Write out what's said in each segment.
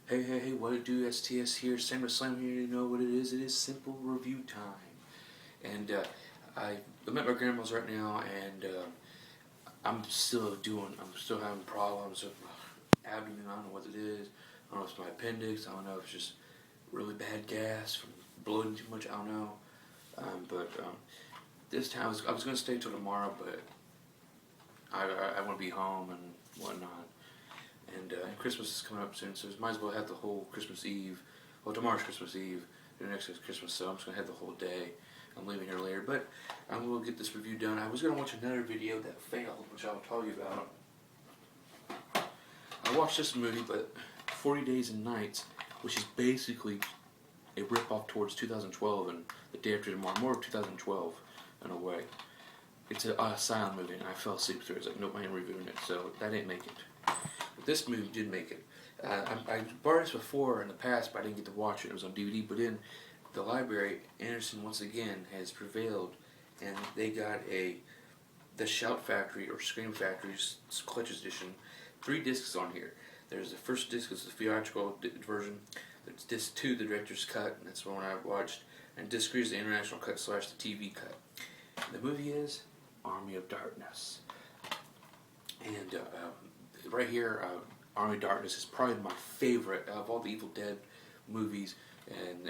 Hey, what it do? STS here, Sam Slam here. You know what it is? It is simple review time. And I'm at my grandma's right now, and I'm still having problems with my abdomen. I don't know what it is. I don't know if it's my appendix. I don't know if it's just really bad gas from bloating too much. I don't know. But this time I was going to stay till tomorrow, but I want to be home and whatnot. And Christmas is coming up soon, so might as well have the whole Christmas Eve. Well, tomorrow's Christmas Eve, and next is Christmas, so I'm just going to have the whole day. I'm leaving here later, but I will get this review done. I was going to watch another video that failed, which I'll tell you about. I watched this movie, but 40 Days and Nights, which is basically a rip-off towards 2012 and The Day After Tomorrow, more of 2012 in a way. It's a silent movie, and I fell asleep through it. It's like, nope, I ain't reviewing it, so that didn't make it. But this movie did make it. I borrowed this before in the past, but I didn't get to watch it. It was on DVD, but in the library, Anderson once again has prevailed, and they got the Shout Factory or Scream Factory's Clutches edition. 3 discs on here. There's the first disc is the theatrical version. There's disc 2, the director's cut, and that's the one I watched. And disc 3 is the international cut / the TV cut. The movie is Army of Darkness. And right here, Army of Darkness is probably my favorite of all the Evil Dead movies, and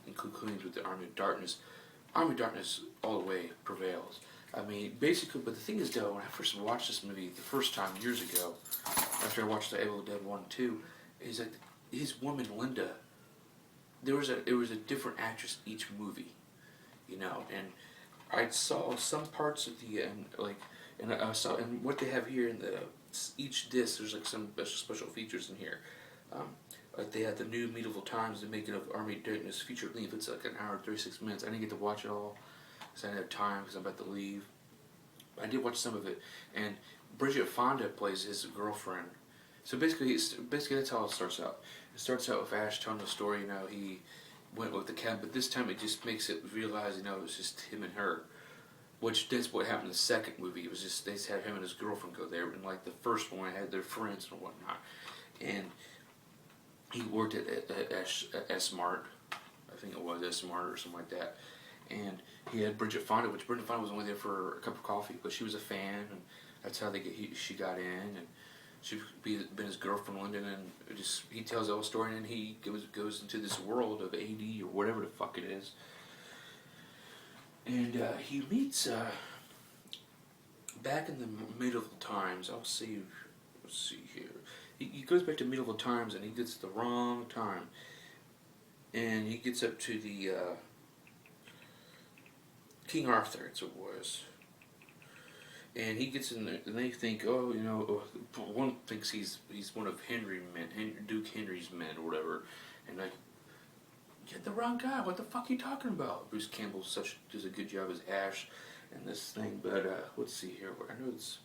including with the Army of Darkness. Army of Darkness all the way prevails. I mean, basically, but the thing is, though, when I first watched this movie the first time years ago, after I watched the Evil Dead 1 and 2, is that his woman Linda, there was a different actress each movie, you know, and I saw some parts of the and I saw, and what they have here in each disc, there's like some special features in here. Like they had the new Medieval Times, the making of Army of Darkness feature length. It's like an hour and 36 minutes. I didn't get to watch it all because I didn't have time because I'm about to leave. I did watch some of it, and Bridget Fonda plays his girlfriend. So basically that's how it starts out. It starts out with Ash telling the story. You know, he went with the cat, but this time it just makes it realize, you know, it was just him and her. Which that's what happened in the second movie. It was just they just had him and his girlfriend go there, and like the first one, had their friends and whatnot. And he worked at S-Mart, I think it was S-Mart or something like that. And he had Bridget Fonda, which Bridget Fonda was only there for a cup of coffee, but she was a fan, and that's how she got in, and she been his girlfriend London, and he tells the whole story, and then he goes into this world of AD or whatever the fuck it is. And he meets, back in the medieval times, let's see here. He goes back to medieval times, and he gets the wrong time. And he gets up to the King Arthur, it was. And he gets in there, and they think, oh, you know, one thinks he's one of Duke Henry's men or whatever. And like, get the wrong guy. What the fuck are you talking about? Bruce Campbell does a good job as Ash in this thing. But let's see here. I know it's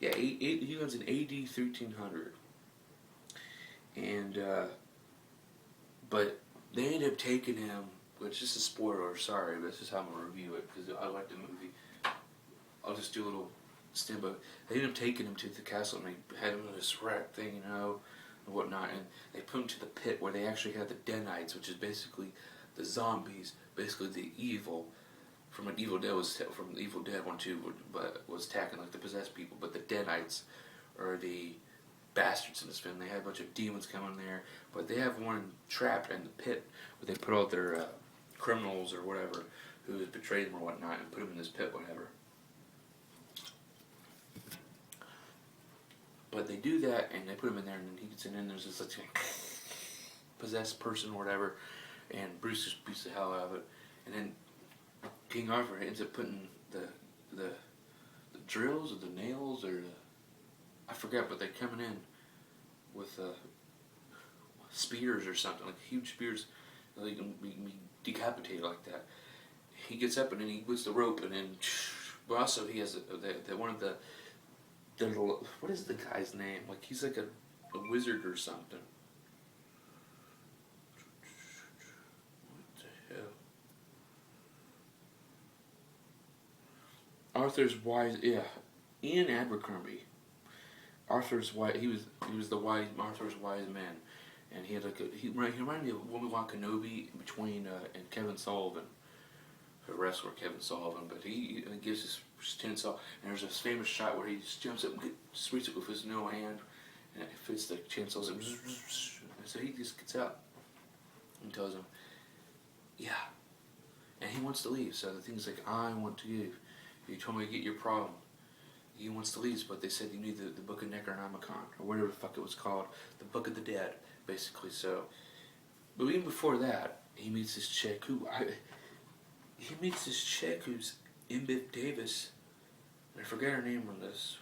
he lives in AD 1300, and but they ended up taking him. Which is a spoiler. Sorry, but this is how I'm gonna review it because I like the movie. I'll just do a little stint, but they ended up taking him to the castle, and they had him in this rat thing, you know, and whatnot, and they put him to the pit where they actually had the Denites, which is basically the zombies, basically the evil from Evil Dead 1 2, but was attacking like the possessed people. But the Denites are the bastards in this film. They have a bunch of demons coming there, but they have one trapped in the pit where they put all their criminals or whatever who has betrayed them or whatnot, and put them in this pit, whatever. But they do that, and they put him in there, and he gets in, and there's this like possessed person or whatever, and Bruce just beats the hell out of it. And then King Arthur ends up putting the drills or the nails or I forgot, but they're coming in with spears or something, like huge spears, they can be decapitated like that. He gets up and then he puts the rope, and then, but also he has one of the little, what is the guy's name? Like he's like a wizard or something. What the hell? Arthur's wise, yeah, Ian Abercrombie. Arthur's wise. He was the wise Arthur's wise man, and he had like he reminded me of Obi-Wan Kenobi between and Kevin Sullivan, the wrestler Kevin Sullivan. But he gives his chainsaw, and there's this famous shot where he just jumps up and sweeps it with his no hand, and it fits the chainsaws. And so he just gets out and tells him, yeah, and he wants to leave. So the thing's like, I want to leave. You told me to get your problem. He wants to leave, but they said you need the Book of Necronomicon, or whatever the fuck it was called, the Book of the Dead, basically. So, but even before that, he meets this chick who's Embeth Davidtz. I forget her name on this.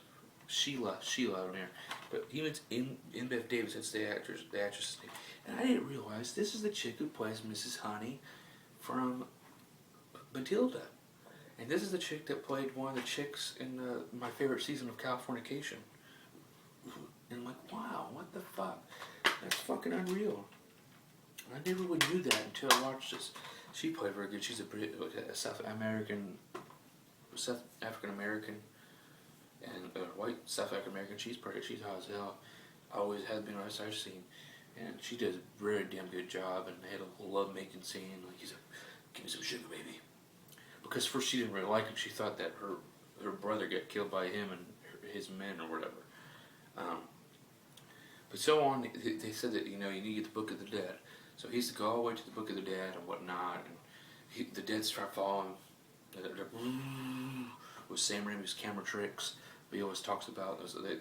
Sheila on there. But he meets Embeth Davidtz. That's the actress' name. And I didn't realize this is the chick who plays Mrs. Honey from Matilda. And this is the chick that played one of the chicks in my favorite season of Californication. And I'm like, wow, what the fuck? That's fucking unreal. I never would knew that until I watched this. She played very good. She's a South African American, and white South African American. She's hot as hell. Always has been honest I've seen. And she does a very damn good job. And they had a love making scene. Like he's like, give me some sugar, baby. Because first she didn't really like him. She thought that her brother got killed by him and his men or whatever. But so on, they said that, you need to get the Book of the Dead. So he used to go all the way to the Book of the Dead and whatnot. And the dead start following with Sam Raimi's camera tricks. But he always talks about those, like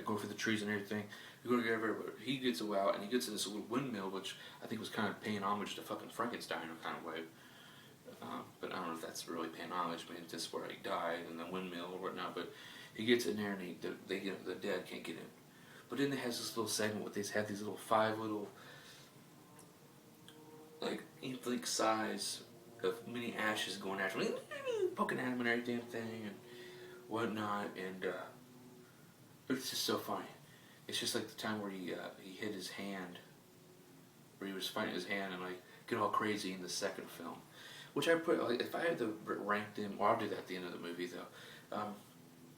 going through the trees and everything. You're gonna get everywhere, but he gets out and he gets in this little windmill, which I think was kind of paying homage to fucking Frankenstein in a kind of way. But I don't know if that's really paying homage. I mean, that's where he died in the windmill or whatnot. But he gets in there and the dead can't get in. But then it has this little segment where they have these five little like ink size of mini ashes going after him, poking at him and every damn thing and whatnot. And it's just so funny. It's just like the time where he hit his hand, where he was fighting his hand and like get all crazy in the second film. Which I put, like, if I had to rank them, well, I'll do that at the end of the movie though,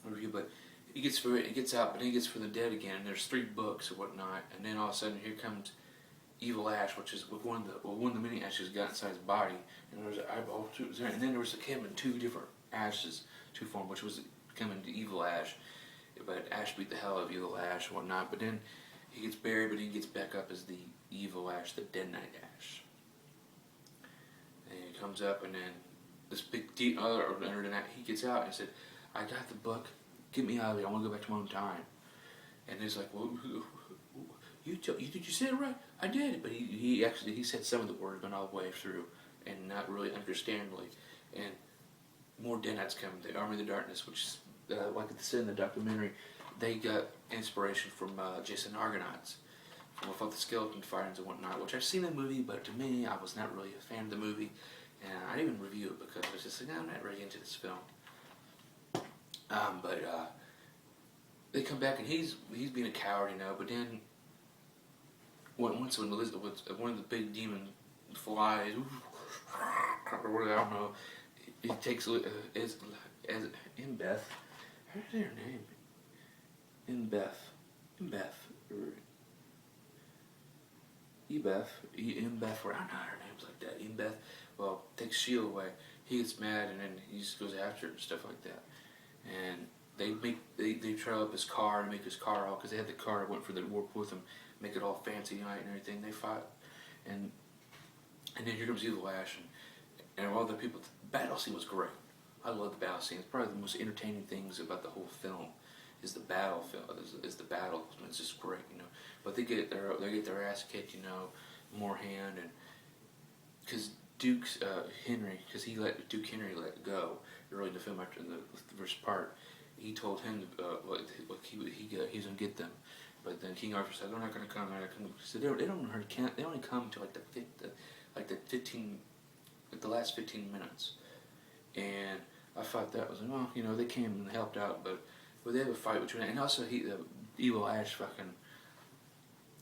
review. But he gets through it, he gets out, but then he gets for the dead again. And there's 3 books or whatnot, and then all of a sudden here comes Evil Ash, which is one of the mini ashes got inside his body, and there was an eyeball too, and then there was him in 2 different ashes, 2 form, which was becoming to Evil Ash. But Ash beat the hell out of Evil Ash and whatnot. But then he gets buried, but he gets back up as the Evil Ash, the Dead Knight Ash. And he comes up, and then this big deep he gets out and said, I got the book, get me out of here, I want to go back to my own time. And he's like, well, did you say it right? I did. But he said some of the words, but all the way through, and not really understandably. And more Dead Knights come, the Army of the Darkness, which is, like it said in the documentary, they got inspiration from Jason Argonauts, from Without the Skeleton Fightings and whatnot, which I've seen in the movie, but to me, I was not really a fan of the movie, and I didn't even review it because I was just like, no, I'm not really into this film. But they come back, and he's being a coward, but then once when one of the big demon flies, or whatever, I don't know, he takes as Embeth. How did her name? Embeth, or I don't know her name's like that. Embeth. Well, takes Sheila away. He gets mad, and then he just goes after her and stuff like that. And they try up his car and make his car all, because they had the car that went for the warp with him, make it all fancy night and everything. They fought, and then here comes Evil Ash, and all the people. The battle scene was great. I love the battle scene. It's probably the most entertaining things about the whole film. Is the battle film? Is the battle? It's just great, But they get their ass kicked, more hand, and because Henry, because he let Duke Henry let go early in the film after the first part. He told him he's gonna get them, but then King Arthur said they're not gonna come. So they only come until the last 15 minutes, and I thought that was they came and helped out, but they have a fight between, and also the Evil Ash fucking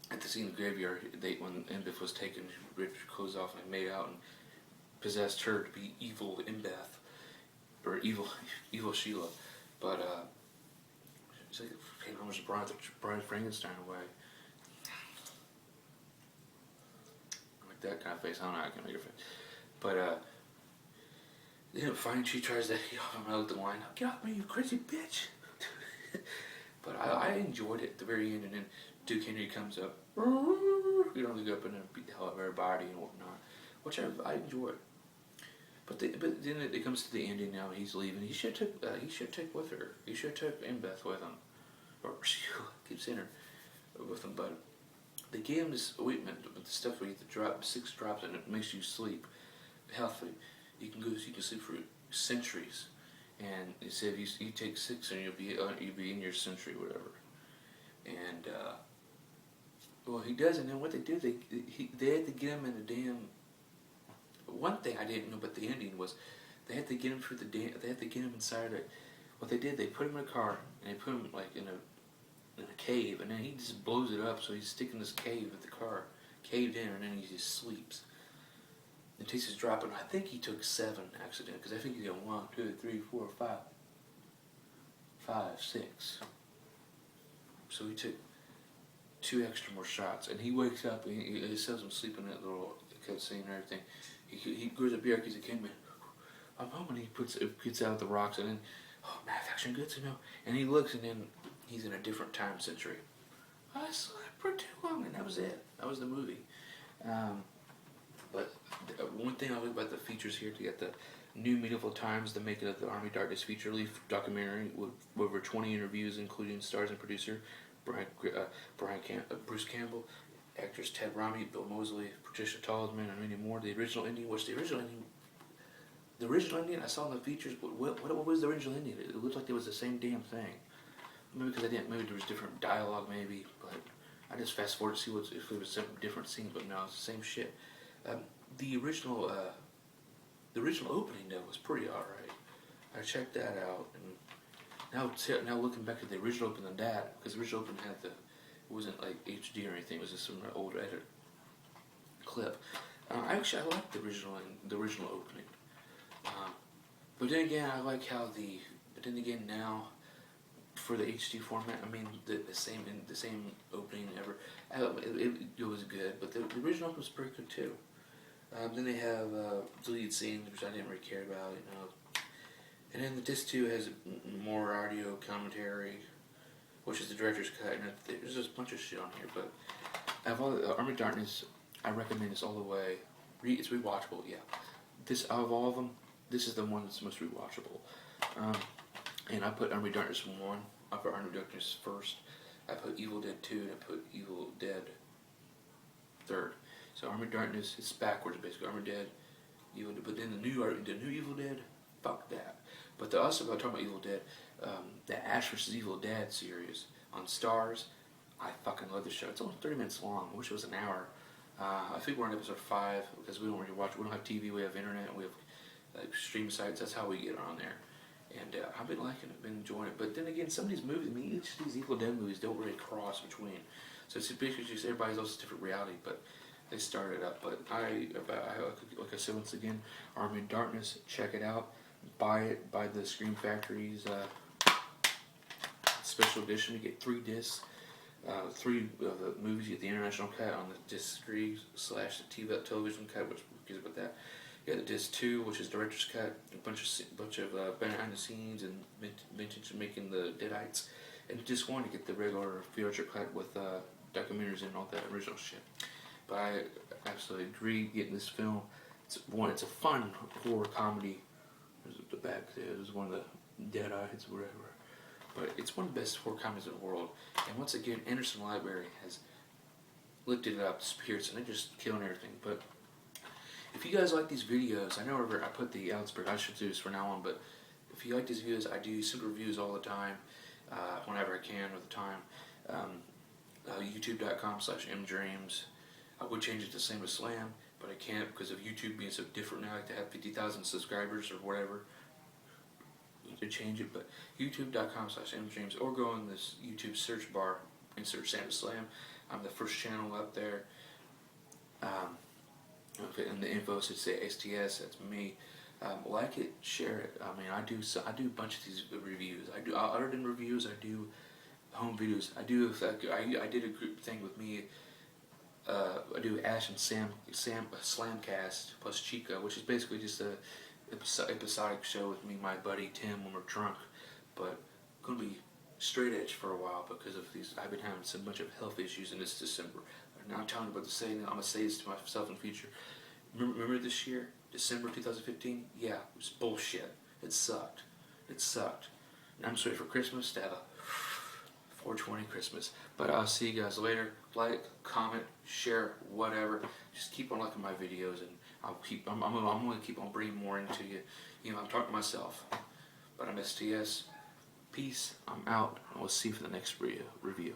at the scene of the graveyard, when Embeth was taken, ripped her clothes off and made out and possessed her to be evil Embeth, or evil Sheila. But It's like, hey, how much Brian Frankenstein away? Like that kind of face. I don't know how I can make her face. But, you know, finally she tries to get off him. I looked at the line. Get off me, you crazy bitch. But I enjoyed it at the very end, and then Duke Henry comes up. You know, they go up and beat the hell out of everybody and whatnot, which I enjoyed. But then it comes to the ending. Now he's leaving. He should take with her. He should take Embeth with him, or Sheila keeps in her with him. But they gave him this ointment with the stuff where you have to drop 6 drops and it makes you sleep healthy. You can sleep for centuries. And he said if you take 6 and you'll be in your century, whatever. And well, he does, and then what they do, they had to get him in a damn. One thing I didn't know about the ending was they had to get him through they had to get him inside it. What they did, they put him in a car and they put him like in a cave, and then he just blows it up. So he's stuck in this cave with the car caved in, and then he just sleeps. And takes his drop, and I think he took 7 accident, because I think he got 1, 2, 3, 4, 5, 6. So he took 2 extra more shots, and he wakes up and he says him sleeping in that little cutscene and everything. He goes up here, he's a kid, man. I'm home, and he gets out the rocks, and then manufacturing goods, you know. And he looks, and then he's in a different time century. I slept for too long, and that was it. That was the movie. But one thing I like about the features here, to get the new Medieval Times, the making of the Army Darkness feature-length documentary with over 20 interviews, including stars and producer Bruce Campbell, actors Ted Rami, Bill Moseley, Patricia Talisman, and many more. The original ending, I saw in the features, but what was the original ending? It looked like it was the same damn thing. Maybe because maybe there was different dialogue, maybe, but I just fast forward to see if it was some different scene, but no, it's the same shit. The original opening though was pretty alright. I checked that out, and now looking back at the original opening of that, because the original opening it wasn't like HD or anything. It was just some old edit clip. Actually, I liked the original opening. But then again, I like how but then again now, for the HD format, I mean the same opening ever. It was good, but the original was pretty good too. Then they have deleted scenes, which I didn't really care about, you know. And then the disc 2 has more audio commentary, which is the director's cut. And there's just a bunch of shit on here, but out of all the Army of Darkness, I recommend this all the way. It's rewatchable, yeah. Out of all of them, this is the one that's most rewatchable. And I put Army of Darkness 1. I put Army of Darkness first. I put Evil Dead 2, and I put Evil Dead third. So Army of Darkness is backwards, basically. Army of Dead, Evil Dead. But then the new Evil Dead, fuck that. But also, about talking about Evil Dead, the Ash vs. Evil Dead series on Stars, I fucking love the show. It's only 30 minutes long. I wish it was an hour. I think we're on episode 5 because we don't really watch. We don't have TV. We have internet. We have stream sites. That's how we get on there. And I've been liking it, been enjoying it. But then again, some of these movies, I mean, each of these Evil Dead movies don't really cross between. So it's basically just everybody's also different reality, but they started up. But like I said once again, Army of Darkness, check it out. Buy it. Buy the Scream Factory's special edition. You get 3 discs. 3 of the movies. You get the international cut on the disc 3 / the TV television cut, which gives about that. You got the disc 2, which is director's cut, a bunch of behind the scenes and vintage making the Deadites, and disc 1 to get the regular feature cut with documentaries and all that original shit. But I absolutely agree. Getting this film, it's a fun horror comedy. The back there is one of the Deadites, whatever. But it's one of the best horror comedies in the world. And once again, Anderson Library has lifted it up to spirits, and they're just killing everything. But if you guys like these videos, I know I put the Ellensburg, I should do this from now on, but if you like these videos, I do simple reviews all the time, whenever I can with the time. YouTube.com/mdreams. I would change it to Same as Slam, but I can't because of YouTube being so different now. I like to have 50,000 subscribers or whatever to change it, but youtube.com/mdreams, or go in this YouTube search bar and search Sam Slam. I'm the first channel up there. Okay, and the info should say STS. That's me. Like it, share it. I mean, I do a bunch of these reviews. Other than reviews, I do home videos. I do. I did a group thing with me. I do Ash and Sam Slamcast plus Chica, which is basically just a episodic show with me and my buddy Tim when we're drunk. But gonna be straight edge for a while because of these. I've been having so much of health issues in this December. Now I'm telling you about the saying. I'm gonna say this to myself in the future. Remember this year, December 2015? Yeah, it was bullshit. It sucked. It sucked. And I'm just waiting for Christmas to have a 420 Christmas. But I'll see you guys later. Like, comment, share, whatever. Just keep on liking my videos, and I'm gonna keep on bringing more into you. You know, I'm talking to myself. But I'm STS. Peace. I'm out. And we'll see you for the next review.